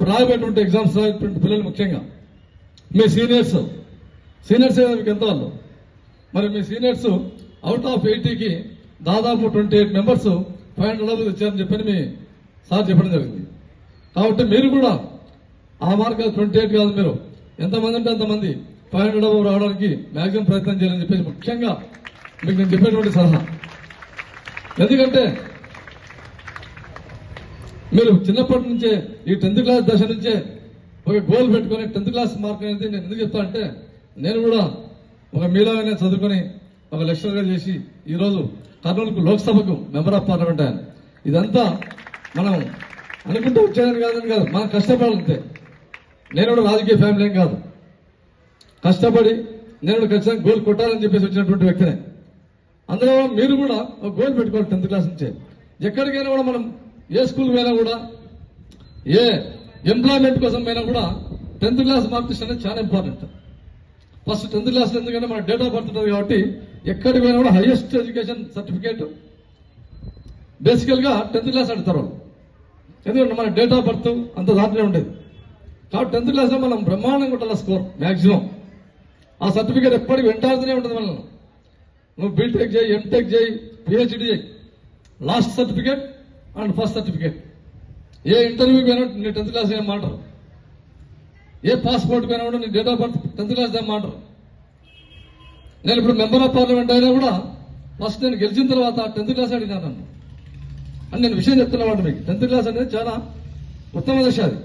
రాయబెట్టుంటే exams రాయబెట్టుంటే పిల్లలు ముఖ్యంగా మీ seniors మీకు ఎంత వాళ్ళు మరి మీ సీనియర్స్ అవుట్ ఆఫ్ 80కి దాదాపు 28 మెంబర్స్ 500 ఇచ్చారని చెప్పని మీ సార్ చెప్పడం జరిగింది. కాబట్టి మీరు కూడా ఆ మార్కులు 28 కాదు, మీరు ఎంతమంది అంటే అంతమంది 500 రావడానికి మ్యాక్సిమం ప్రయత్నం చేయాలని చెప్పేసి ముఖ్యంగా మీకు నేను చెప్పేటువంటి సలహా. ఎందుకంటే మీరు చిన్నప్పటి నుంచే ఈ 10th క్లాస్ దశ నుంచే ఒక గోల్ పెట్టుకుని 10th క్లాస్ మార్క్ అనేది నేను ఎందుకు చెప్తా అంటే, నేను కూడా ఒక మీలాగానే చదువుకొని ఒక లెక్చరర్గా చేసి ఈరోజు కర్నూలుకు లోక్సభకు మెంబర్ ఆఫ్ పార్లమెంట్ అయ్యాను. ఇదంతా మనం అనుకుంటూ వచ్చేదని కాదు, మనం కష్టపడాలంతే. నేను కూడా రాజకీయ ఫ్యామిలీ ఏం కాదు, కష్టపడి నేను ఖచ్చితంగా గోల్ కొట్టాలని చెప్పేసి వచ్చినటువంటి వ్యక్తినే. అందులో మీరు కూడా ఒక గోల్ పెట్టుకోవాలి 10th క్లాస్ నుంచే. ఎక్కడికైనా కూడా మనం ఏ స్కూల్ పోయినా కూడా, ఏ ఎంప్లాయ్మెంట్ కోసం పోయినా కూడా 10th క్లాస్ మార్క్స్ అనేది చాలా ఇంపార్టెంట్. ఫస్ట్ 10th క్లాస్ ఎందుకంటే మన డేట్ ఆఫ్ బర్త్ ఉంటుంది కాబట్టి ఎక్కడికి పోయినా కూడా హైయెస్ట్ ఎడ్యుకేషన్ సర్టిఫికేట్ బేసికల్ గా 10th క్లాస్ అడుగుతారు. ఎందుకంటే మన డేట్ ఆఫ్ బర్త్ అంత దాంట్లో ఉండేది కాబట్టి 10th క్లాస్ లో మనం బ్రహ్మాండంగా ఉండాలి స్కోర్ మాక్సిమం. ఆ సర్టిఫికేట్ ఎప్పటికి వెంటాడుతూనే ఉంటుంది మనం. నువ్వు బీటెక్ చేయి, ఎంటెక్ చేయి, పిహెచ్డి చేయి, last certificate and first certificate. ఏ ఇంటర్వ్యూకి పోయినా నీ 10th క్లాస్ ఏం మాటరు, ఏ పాస్పోర్ట్ పోయినా కూడా నీ date of birth 10th class ఏం మాటరు. నేను ఇప్పుడు మెంబర్ ఆఫ్ పార్లమెంట్ అయినా కూడా ఫస్ట్ నేను గెలిచిన తర్వాత 10th క్లాస్ అడిగినాను నన్ను అని నేను విషయం చెప్తున్నా. మీకు 10th క్లాస్ అనేది చాలా ఉత్తమ దశ అది.